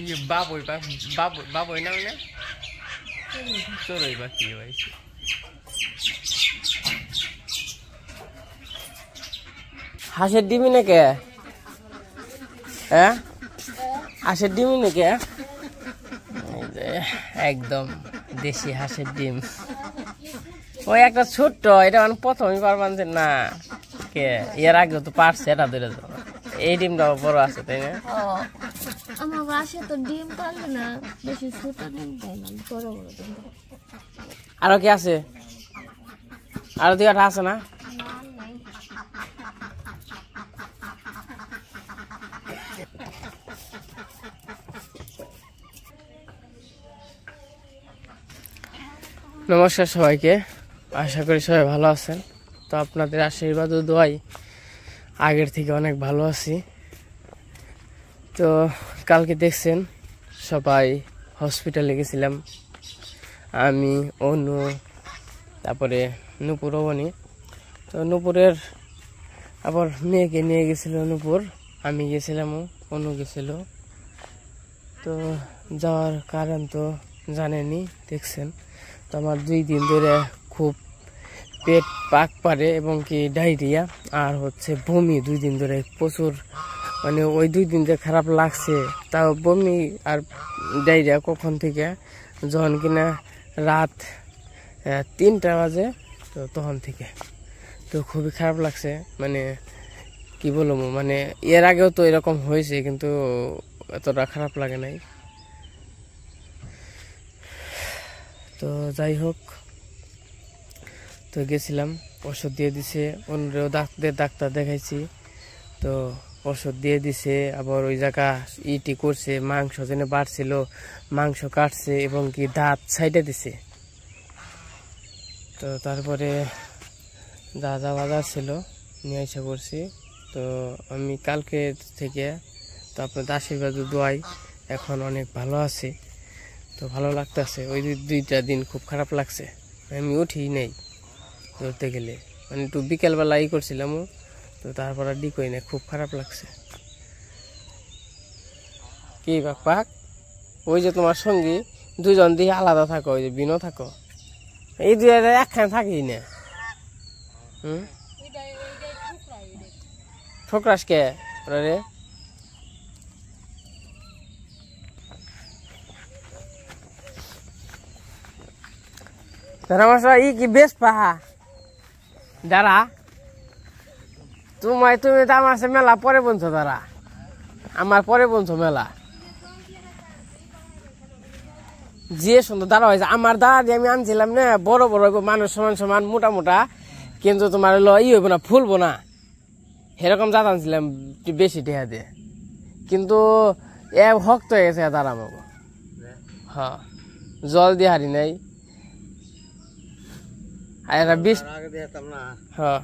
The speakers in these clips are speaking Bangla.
ये बाबोई बाबोई ना उन्हें चोरोई बाकी है भाई हाशे डिमी ने क्या है हाशे डिमी ने क्या एकदम देशी हाशे डिम वो एक तो छोटो এটা মানে প্রথমই পারবেন যে না কে এর আগে তো পারছে এটা ধরে দাও এই ডিমটাও বড় আছে তাই না আমার বাসায় তো ডিম পারলে না বেশি ছোট ডিম পাই না বড় বড় ডিম আর কি আছে আর দুইটা আছে না নমস্কার সবাইকে আশা করি সবাই ভালো আছেন তো আপনাদের আশীর্বাদ ও দোয়াই আগের থেকে অনেক ভালো আছি তো কালকে দেখছেন সবাই হসপিটালে গেছিলাম আমি অনু তারপরে নূপুর বনি তো নূপুরের আবার মেয়েকে নিয়ে গেছিল নূপুর আমি গেছিলাম অনু গেছিল তো যাওয়ার কারণ তো জানেনই দেখছেন তো আমার 2 দিন ধরে খুব পেট পাক পারে এবং কি ডায়রিয়া আর হচ্ছে বমি 2 দিন ধরে প্রচুর মানে ওই 2 দিন ধরে খারাপ লাগছে তাও বমি আর ডায়রিয়া কখন থেকে যখন কিনা রাত 3টা বাজে তো তখন থেকে তো খুবই খারাপ লাগছে মানে কি বলবো মানে এর আগেও তো এরকম হয়েছে কিন্তু এতটা খারাপ লাগে নাই তো যাই হোক তো গেছিলাম ওষুধ দিয়ে দিছে অন্যও ডাক্তার দেখাইছি তো ওষুধ দিয়ে দিছে আবার ওই জায়গা ইটি করছে মাংস যেন বাড়ছিল মাংস কাটছে এবং কি দাঁত সাইডে দিছে তো তারপরে দাদা বাজার ছিল নিয়ে এসে করছি তো আমি কালকে থেকে তো আপনাদের আশীর্বাদ দোয়াই এখন অনেক ভালো আছি তো ভালো লাগতেছে ওই 2টা দিন খুব খারাপ লাগছে আমি উঠি নেই ধরতে গেলে মানে একটু বিকেলবেলা করছিলাম তো তারপর আর ডিকই না খুব খারাপ লাগছে কি পাক ওই যে তোমার সঙ্গী 2জন দিয়ে আলাদা থাকো ওই যে বিনো থাকো এই 2 একখানে থাকি না ঠোকরাস কে রে ই কি বেশ পাহা দাঁড়া তুমি তো আমার মেলা পরে বলছো দাঁড়া আমার পরে বলছো মেলা যে সুন্দর দাঁড়া হয়েছে আমার দাঁড়া দিয়ে আমি আনছিলাম না বড় বড় মানুষ সমান সমান মোটা মোটা কিন্তু তোমার হইব না ফুলবো না সেরকম জাত আনছিলাম বেশি টেহা দিয়ে কিন্তু শক্ত হয়ে গেছে দাঁড়া আমাকে হ্যাঁ জল দিয়ে হারি নাই আর 20 হ্যাঁ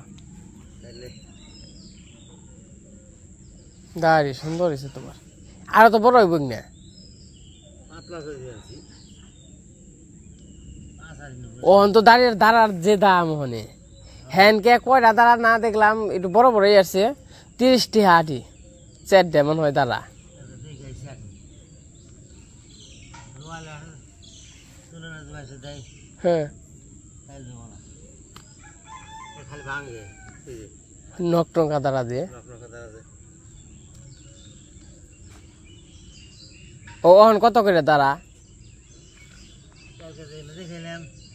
দাঁড়ি সুন্দর হয়েছে তোমার আরো তো বড় হইব না ওহন তো দাঁড়ার যে দাম ওখানে হ্যান কে কয়টা দাঁড়া না দেখলাম একটু বড় বড়ই আসছে 30টি হাঁটি 4 মনে হয় দাঁড়া হ্যাঁ নক টঙ্কা দাঁড়া দিয়ে ও অহন কত করে দাঁড়া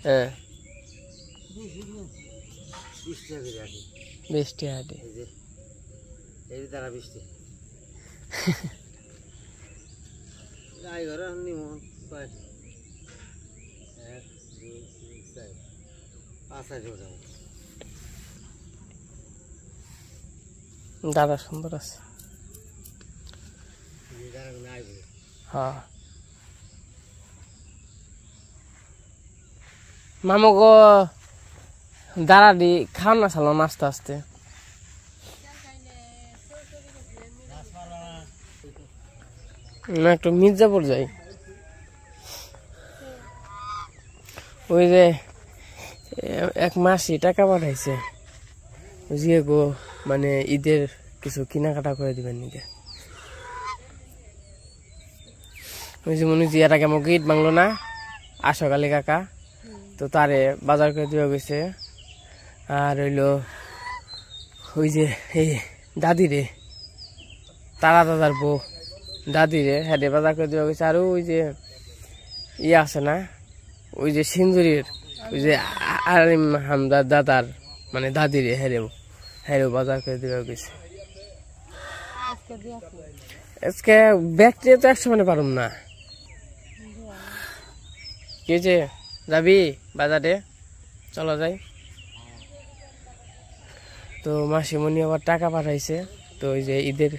হ্যাঁ 20টি হাঁটি এই দাঁড়া 20টি গাই ঘর নিমন 1 2 3 4 5 যাও দাদা সুন্দর আছে হ্যাঁ মামা গো দাঁড়াদি খাও না সালাম আস্তে আস্তে। না একটু মির্জাপুর যাই, ওই যে এক মাসি টাকা পাঠাইছে বুঝিয়ে গো, মানে ঈদের কিছু কেনাকাটা করে দিবেন নিকে। ওই যে মনে হয় এর আগে আমাকে ঈদ বাংলো না আসক আলী কাকা, তো তারে বাজার করে দেওয়া গেছে। আর হইলো ওই যে এই দাদি রে, তারা দাদার বউ দাদি রে হ্যাঁ বাজার করে দেওয়া গেছে। আর ওই যে ইয়ে আছে না, ওই যে সিন্দুরির ওই যে আরিম হামদার দাদার মানে দাদি রে হ্যাঁ বাজার করে দেওয়া গেছে। আজকে ব্যাগটি তো একশো মানে পারুম না। কি যে যাবি বাজারে, চলো যাই। তো মাসিমণি আবার টাকা পাঠাইছে, তো ওই যে ঈদের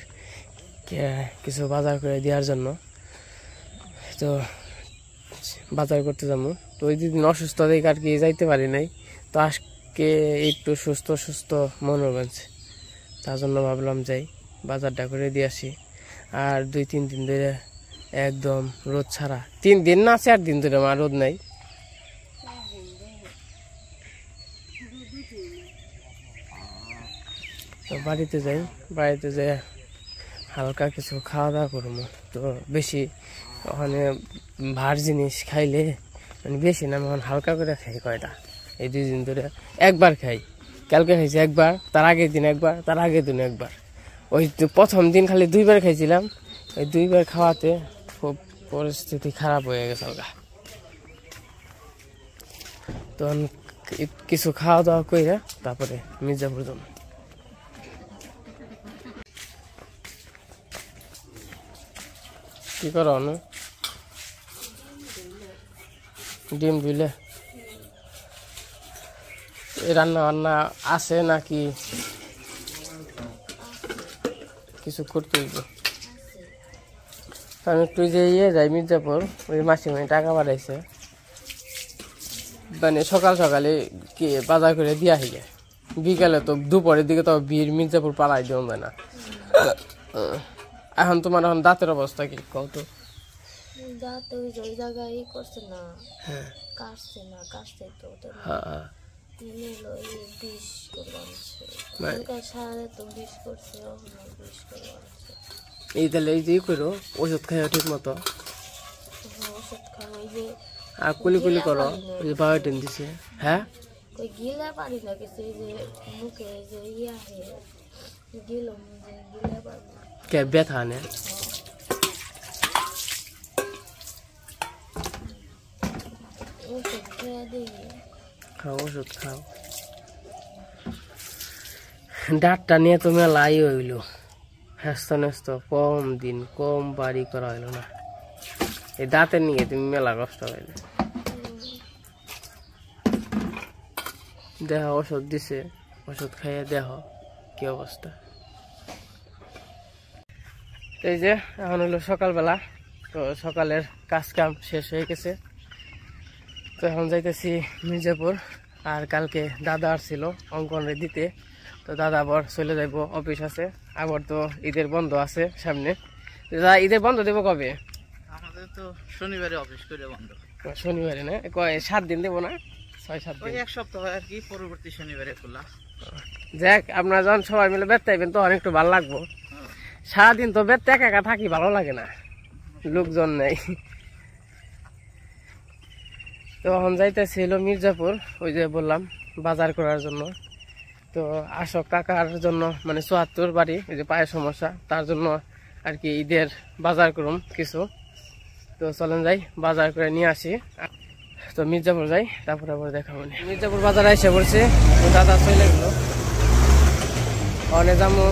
কিছু বাজার করে দেওয়ার জন্য, তো বাজার করতে যাবো। তো ওই দিন অসুস্থ দেখে আর কি যাইতে পারি নাই, তো আজকে একটু সুস্থ সুস্থ মনে হচ্ছে, তার জন্য ভাবলাম যাই বাজারটা করে দিয়ে আসি। আর 2-3 দিন ধরে একদম রোদ ছাড়া, 3 দিন না 4 দিন ধরে আমার রোদ নাই। তো বাড়িতে যাই, বাড়িতে যাই হালকা কিছু খাওয়া দাওয়া করবো। তো বেশি ওখানে ভার জিনিস খাইলে মানে বেশি না, এখন হালকা করে খাই কয়টা, এই 2 দিন ধরে একবার খাই। কালকে খাইছি একবার, তার আগের দিন একবার, তার আগের দিন একবার। ওই প্রথম দিন খালি 2 বার খাইছিলাম, ওই 2 বার খাওয়াতে খুব পরিস্থিতি খারাপ হয়ে গেছে। তো কিছু খাওয়া দাওয়া করে তারপরে মির্জাপুর যাবো। কি করো না ডিম দিলে রান্না বান্না আছে নাকি কিছু করতে হইবে? আমি একটু যে যাই মির্জাপুর, ওই মাসিমণি টাকা পাঠাইছে, মানে সকাল সকালে কি বাজার করে দিয়া হইলে বিকালে তো দুপুরের দিকে তো বীর মির্জাপুর পাড়াই দেওয়া যায় না। এখন তোমার এখন দাঁতের অবস্থা কি কত? দাঁত ওই জায়গায় করছে না, কাটছে না, কাটছে তো হ্যাঁ বিষ করবানছে, সারা তো বিষ করছে, বিষ করবানছে। এই তাহলে এই যে করো ওষুধ খাইও ঠিক মতো, ওষুধ খাও ওই যে আর কুলি কুলি করো, ওই যে বায়োটিন দিছে। হ্যাঁ ওই গিলা পারি না কিছু, এই যে মুখে যে ইয়া গিলো গিলা পারি না, কে ব্যথা আনে। ওষুধ খেয়ে দিই, খাও ওষুধ খাও। দাঁতটা নিয়ে তো মেলাই হইল, হ্যাস্ত ন্যস্ত কম দিন কম বাড়ি করা হইল না, এই দাঁতের নিয়ে তুমি মেলা কষ্ট হইলে। দেহ ওষুধ দিছে, ওষুধ খাইয়ে দেহ কি অবস্থা। এই যে এখন হলো সকালবেলা, তো সকালের কাজ কাম শেষ হয়ে গেছে। তো এখন যাইতেছি মির্জাপুর। আর কালকে দাদা আসছিল অঙ্কনে দিতে, তো দাদা আবার চলে যাইব, অফিস আছে, আবার তো ঈদের বন্ধ আছে সামনে। ঈদের বন্ধ দেবো কবে? আমাদের তো শনিবারে অফিস করে বন্ধ। শনিবারে না, 7 দিন দেবো না, 6-7 দিন, 1 সপ্তাহ আর কি, পরবর্তী শনিবারে খোলা। যাক আপনারা যখন সবাই মিলে বেড়তে আইবেন তখন একটু ভালো লাগবো। সারাদিন তো বেড়তে একা একা থাকি, ভালো লাগে না, লোকজন নেই। তো এখন যাইতেছিল মির্জাপুর, ওই যে বললাম বাজার করার জন্য। তো আসক কাকার জন্য মানে 74 বাড়ি, ওই যে পায়ের সমস্যা, তার জন্য আর কি ঈদের বাজার করুম কিছু। তো চলেন যাই বাজার করে নিয়ে আসি। তো মির্জাপুর যাই, তারপরে আবার দেখাবো। মির্জাপুর বাজারে এসে পড়ছে, তো দাদা চলে গেল, অনেক যাবো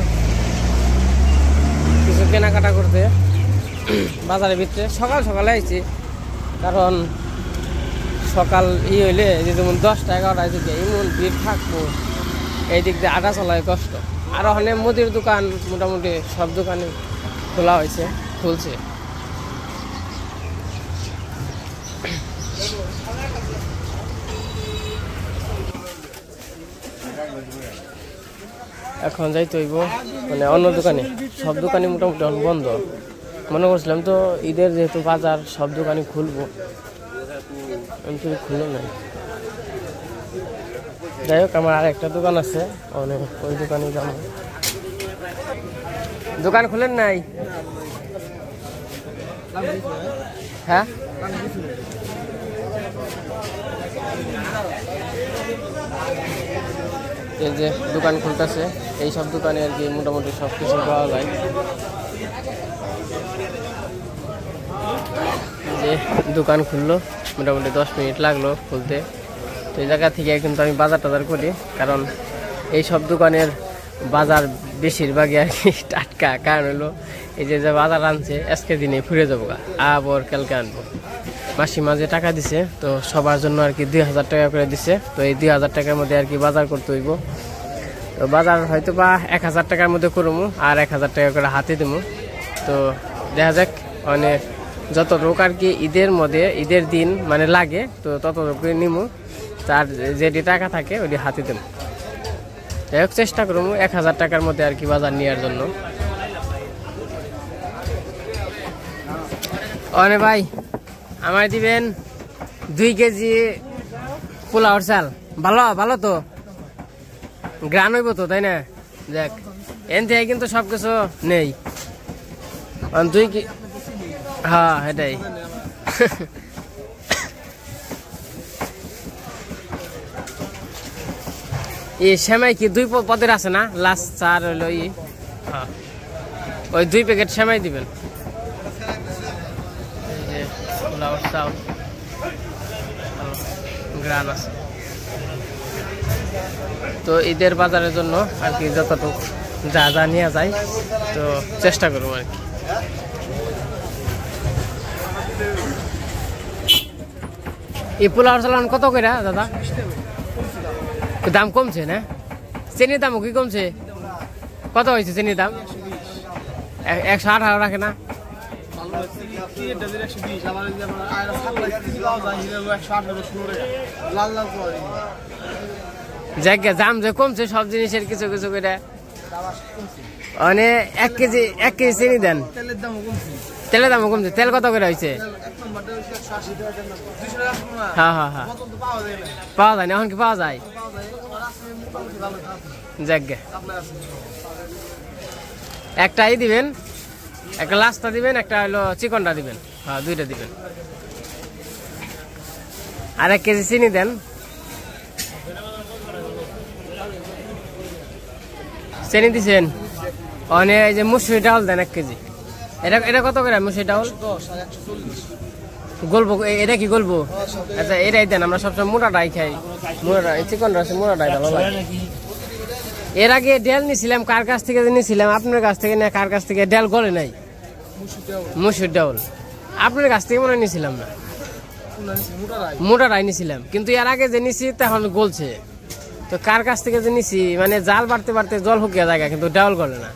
কিছু কেনাকাটা করতে বাজারের ভিতরে। সকাল সকালে আইছি, কারণ সকাল হইলে যেমন 10টা-11টায় যদি এমন ভিড় থাকবো, এই দিক দিয়ে আটা চলায় কষ্ট। আর ওখানে মুদির দোকান মোটামুটি সব দোকানে খোলা হয়েছে, খুলছে। এখন যাইতে হইব মানে অন্য দোকানে, সব দোকানে মোটামুটি এখন বন্ধ। মনে করছিলাম তো ঈদের যেহেতু বাজার সব দোকানে খুলবো, কিন্তু খুলে নাই। যাই হোক আমার আরেকটা দোকান আছে, ওই দোকানে যাবো। দোকান খুলেন নাই? হ্যাঁ এই যে দোকান খুলতেছে, এই সব দোকানে আর কি মোটামুটি সব কিছু পাওয়া যায়। যে দোকান খুললো, মোটামুটি 10 মিনিট লাগলো খুলতে। তো এই জায়গা থেকে কিন্তু আমি বাজার টাজার করি, কারণ এই সব দোকানের বাজার বেশিরভাগই আর কি টাটকা। কারণ হলো এই যে বাজার আনছে আজকে দিনে ফিরে যাবো, আবার কালকে আনবো। মাসিমা যে টাকা দিছে, তো সবার জন্য আর কি 2000 টাকা করে দিছে। তো এই 2000 টাকার মধ্যে আর কি বাজার করতে হইব। তো বাজার হয়তো বা 1000 টাকার মধ্যে করবো, আর 1000 টাকা করে হাতে দেবো। তো দেখা যাক, মানে যতটুকু আর কি ঈদের দিন মানে লাগে, তো ততটুকু নিমু। তার যেটি টাকা থাকে ওটি হাতে দেবো। যাই হোক চেষ্টা করবো 1000 টাকার মধ্যে আর কি বাজার নেওয়ার জন্য। অনে ভাই আমায় দিবেন 2 কেজি পোলাওর চাল। ভালো ভালো তো গ্রান হইব তো, তাই না? দেখ এন থেকে কিন্তু সবকিছু নেই। 2 কেজি, হ্যাঁ এটাই। এই সেমাই কি 2 পদের আছে না? লাস্ট 4 হইল ওই 2 প্যাকেট সেমাই দিবেন। গ্রান আছে তো ঈদের বাজারের জন্য আর কি যতটুকু যা যা নিয়ে যায়, তো চেষ্টা করবো আর কি। এই পোলাওর চালান কত করে দাদা? দাম কমছে না? চিনির দামও কি কমছে? কত হয়েছে চিনির দাম? 118 রাখে না? জায়গা দাম যে কমছে সব জিনিসের কিছু কিছু করে। মানে 1 কেজি চিনি দেন, তেলের দামও কমছে। তেল কত করে হয়েছে? হ্যাঁ হ্যাঁ হ্যাঁ, পাওয়া যায় না এখন? কি পাওয়া যায়? জায়গা একটাই দিবেন, একটা লাস্টটা দিবেন, একটা হলো চিকনটা দিবেন। হ্যাঁ 2টা দিবেন। আর 1 কেজি চিনি দেন। চিনি দিছেন? অনেক। এই যে মুসুরি ডাউল দেন 1 কেজি। এটা কত করে মুসুরি ডাউল? গল্প এটা কি গল্প? আচ্ছা এটাই দেন, আমরা সবসময় মোটাটাই খাই। মোটা চিকনটা আছে, মোটাটাই ভালো লাগে। এর আগে ডেল নিছিলাম, কার কাছ থেকে নিছিলাম? আপনার কাছ থেকে না? কার কাছ থেকে? ডেল গলে নাই, মুসুর ডাউল আপনার কাছ থেকে মনে নিছিলাম না, মোটাটাই নিছিলাম। কিন্তু এর আগে যে নিছি তখন গলছে। তো কার কাছ থেকে যে নিছি, মানে জাল বাড়তে বাড়তে জল শুকিয়ে জায়গা, কিন্তু ডাউল গলে না।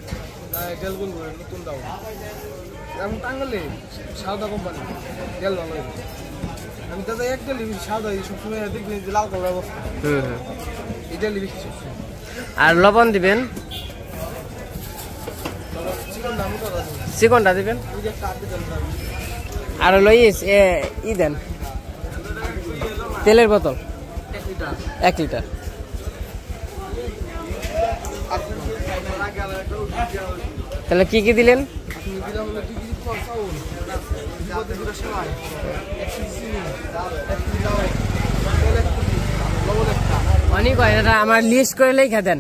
আর লবণ দিবেন, চিকনটা দিবেন। আর হলো ই দেন তেলের বোতল 1 লিটার। তাহলে কি কি দিলেন? অনেক হয় এটা, আমার লিস্ট করে লেখা দেন।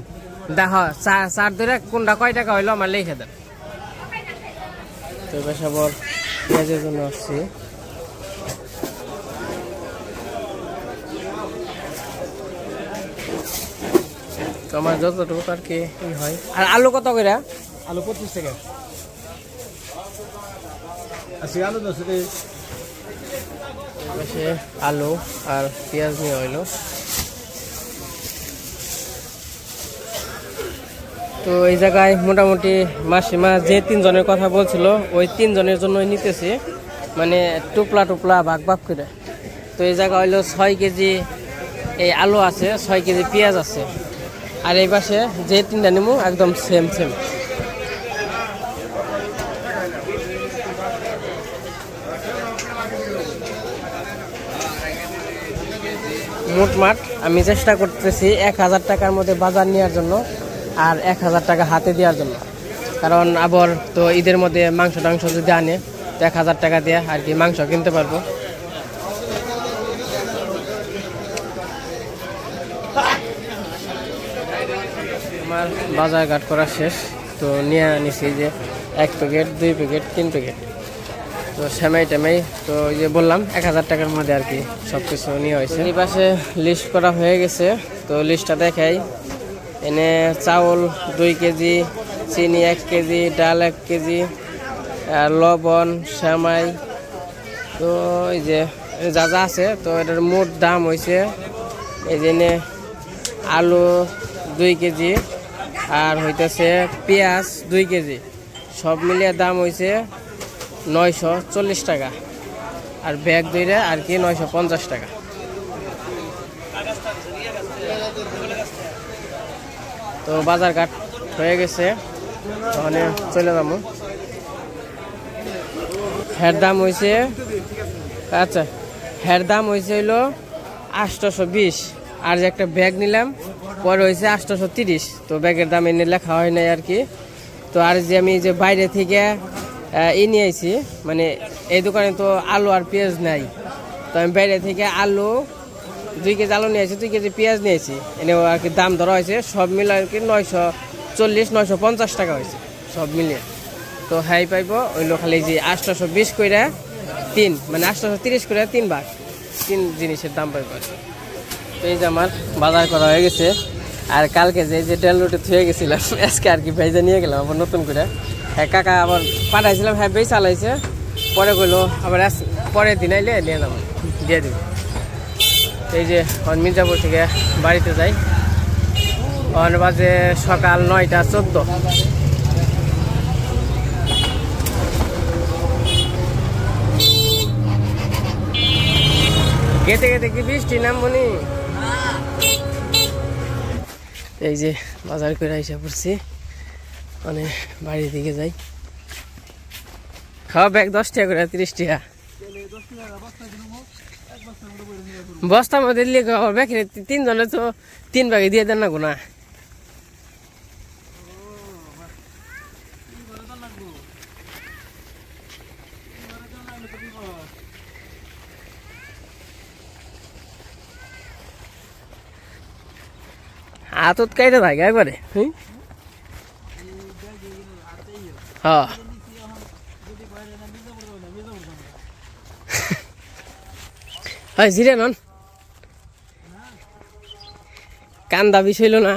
দেখো 4 ধরে কোনটা কয় টাকা হইলো আমার লেখা দেন। তো সবর পেঁয়াজের জন্য আসছি। তো আমার যতটুকু আর কি হয়। আর আলু কত করে? আলু 25 টাকা। আলু 10 টাকা। আলু আর পেঁয়াজ নিয়ে হইলো। তো এই জায়গায় মোটামুটি মাসিমা যে 3 জনের কথা বলছিল, ওই 3 জনের জন্যই নিতেছি, মানে টুপলা টুপলা ভাগ ভাগ করে। তো এই জায়গা হইলো 6 কেজি এই আলু আছে, 6 কেজি পেঁয়াজ আছে। আর এই পাশে যে 3টা নিমু একদম সেম সেম। মোটমাট আমি চেষ্টা করতেছি 1000 টাকার মধ্যে বাজার নেওয়ার জন্য আর 1000 টাকা হাতে দেওয়ার জন্য, কারণ আবার তো ঈদের মধ্যে মাংস টাংস যদি আনে তো 1000 টাকা দিয়ে আর কি মাংস কিনতে পারবো। আমার বাজার ঘাট করা শেষ, তো নিয়ে নিছি যে 1 প্যাকেট 2 প্যাকেট 3 প্যাকেট, তো সেমাই টেমাই তো ওই যে বললাম 1000 টাকার মধ্যে আর কি সব কিছু নিয়ে হয়েছে। এই পাশে লিস্ট করা হয়ে গেছে, তো লিস্টটা দেখাই। এনে চাউল 2 কেজি, চিনি 1 কেজি, ডাল 1 কেজি, আর লবণ, সেমাই, তো এই যে যা যা আছে। তো এটার মোট দাম হয়েছে এই যে আলু 2 কেজি আর হইতেছে পেঁয়াজ 2 কেজি, সব মিলিয়ে দাম হয়েছে 940 টাকা, আর ব্যাগ দইরে আর কি 950 টাকা। তো বাজার ঘাট হয়ে গেছে, ওখানে চলে যাবো। হের দাম হয়েছে, আচ্ছা হের দাম হয়েছে হইলো 820, আর যে একটা ব্যাগ নিলাম পরে হয়েছে 830। তো ব্যাগের দাম এনে লেখা হয় নাই আর কি। তো আর যে আমি যে বাইরে থেকে নিয়ে আইছি, মানে এই দোকানে তো আলু আর পেঁয়াজ নাই, তো আমি বাইরে থেকে আলু 2 কেজি আলু নিয়েছি, 2 কেজি পেঁয়াজ নিয়েছি, এনে আর কি দাম ধরা হয়েছে সব মিলে আর কি 940 950 টাকা হয়েছে সব মিলিয়ে। তো হাই পাইব ওইলো খালি যে 820 করে 3, মানে 830 করে 3 ভাগ, 3 জিনিসের দাম পাইব। তো এই যে আমার বাজার করা হয়ে গেছে, আর কালকে যে ডেল রুটে থুয়ে গেছিলাম আজকে আর কি ভেজে নিয়ে গেলাম আবার নতুন করে। হ্যাঁ কাকা আবার পাঠাইছিলাম, হ্যাঁ বেশ চালাইছে, পরে কইলো আবার পরের দিন আইলে নিয়ে যাবো, দিয়ে দিব। এই যে মির্জাপুর থেকে বাড়িতে যাই, ওখানে বাজে সকাল 9টা 14। গেতে গেতে কি বৃষ্টি নামবনি। এই যে বাজার করে আইসা পড়ছি, মানে বাড়ির দিকে যাই। খাওয়া ব্যাগ 10 টাকা করে 30 টাকা বস্তার মধ্যে দিলে ব্যাগ 3 জনে তো 3 ভাগে দিয়ে দেন না গোনা। হাতত কাইটা থাকে একবারে। হ্যাঁ হয় জিরে নন কান্দা বিষয় হইল না।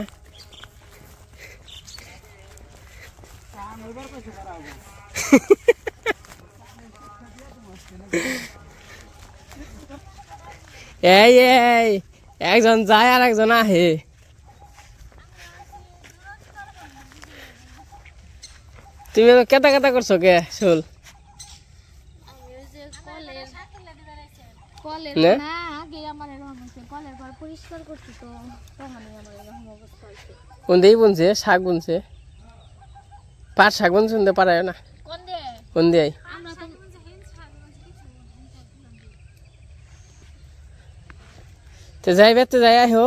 এই এই একজন যায় আর একজন আহে। তুমি কেতা কেতা করছো কে শুল কোন দিয়ে বুনছে শাক বুনছে পাট শাক বুনছে শুনতে পারায় না কোন দিয়ে তো যাই বেতে যাই আহো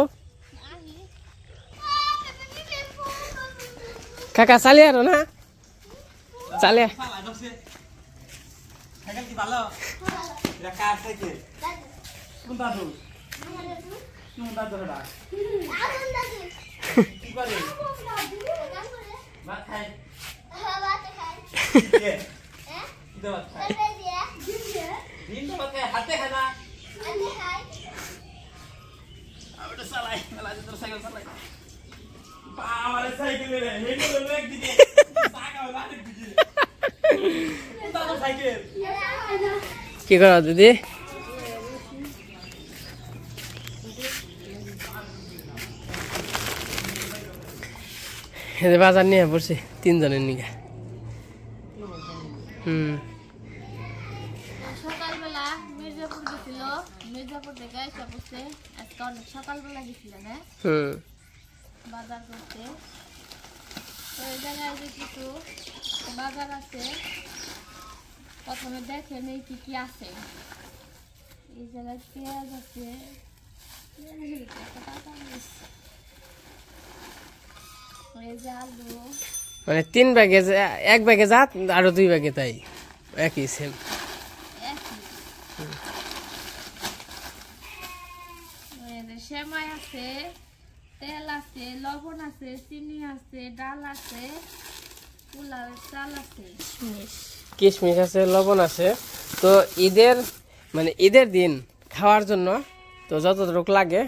কাকা চালিয়ে আরো না চালে কি করো দিদি বাজার নিয়ে পড়ছে 3 জনের নিয়ে। সকালবেলা মির্জাপুর গেছিল, মির্জাপুর থেকে এসে পড়ছে আজকে অনেক সকালবেলা গেছিল না। বাজার করতে। তো এই জায়গায় যে কিছু বাজার আছে, প্রথমে দেখে নেই কি কি আছে। এই জায়গায় পেঁয়াজ আছে, এই যে আলু, মানে 3 ব্যাগে 1 ব্যাগে যা আরো 2 ব্যাগে তাই একই সেম। সেমাই আছে, তেল আছে, লবণ আছে, চিনি আছে, ডাল আছে, পোলাওয়ের চাল আছে, কিশমিশ আছে, লবণ আছে। তো ঈদের দিন খাওয়ার জন্য তো যতটুকু লাগে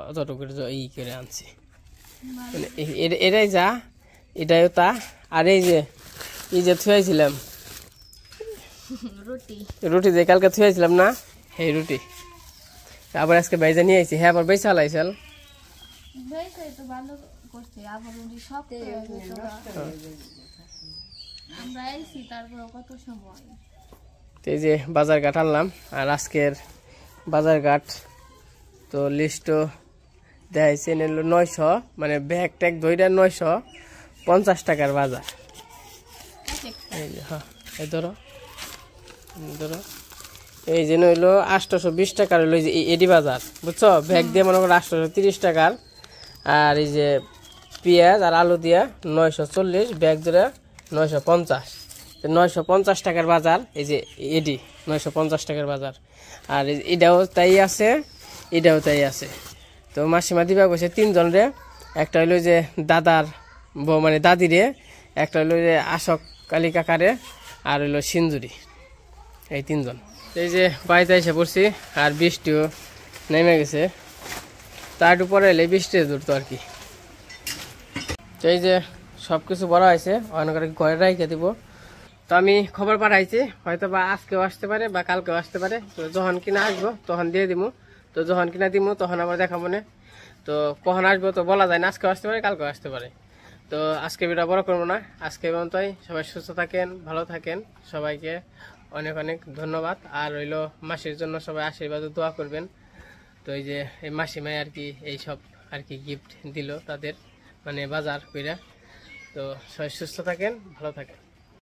অতটুকু ই করে আনছি। মানে এটাই যা, এটাই তা। আর এই যে থুয়াইছিলাম রুটি যে কালকে থুয়াইছিলাম না, এই রুটি আবার আজকে বাইজা নিয়ে আইছি। হ্যাঁ, আবার বেচা লাইছাল তো ভালো করছে। আবার উনি সব আমরা আইছি, তারপর কত সময়। তো এই যে বাজার ঘাট আনলাম। আর আজকের বাজার ঘাট তো লিস্টও দেখাইছে, নিল 900, মানে ব্যাগ ট্যাগ ধইরা 950 টাকার বাজার। এই যে হ্যাঁ, এই ধরো এই যে নইলো 820 টাকার হইলো এডি বাজার, বুঝছো? ব্যাগ দিয়ে মনে করো 830 টাকার। আর এই যে পেঁয়াজ আর আলু দিয়া 940, ব্যাগ ধরে 950। 950 টাকার বাজার এই যে এডি, 950 টাকার বাজার। আর এটাও তাই আছে, এটাও তাই আছে। তো মাসিমা দিবা কইছে 3 জনরে, একটা হইলো যে দাদার বউ মানে দাদিরে, একটা হইলো যে আশক কালী কাকারে, আর হইলো সিন্দুরি, এই 3 জন। এই যে বাড়িতে এসে পড়ছি, আর বৃষ্টিও নেমে গেছে। তার উপরে এলে বৃষ্টি দূরতো আর কি। তো এই যে সব কিছু বড় হয়েছে, অনেক ঘরে রাইখে দিব। তো আমি খবর পাঠাইছি, হয়তো বা আজকেও আসতে পারে বা কালকেও আসতে পারে। তো যখন কিনা আসবো তখন দিয়ে দিব। তো যখন কিনা দিব তখন আবার দেখাবো না। তো কখন আসবো তো বলা যায় না, আজকেও আসতে পারে, কালকেও আসতে পারে। তো আজকে ভিডিও বড় করবো না, আজকে পর্যন্তই। সবাই সুস্থ থাকেন, ভালো থাকেন, সবাইকে অনেক অনেক ধন্যবাদ। আর রইলো মাসির জন্য সবাই আশীর্বাদ ও দোয়া করবেন। তো এই যে এই মাসিমাই আর কি এইসব আর কি গিফট দিল তাদের, মানে বাজার কইরা। তো সবাই সুস্থ থাকেন, ভালো থাকেন।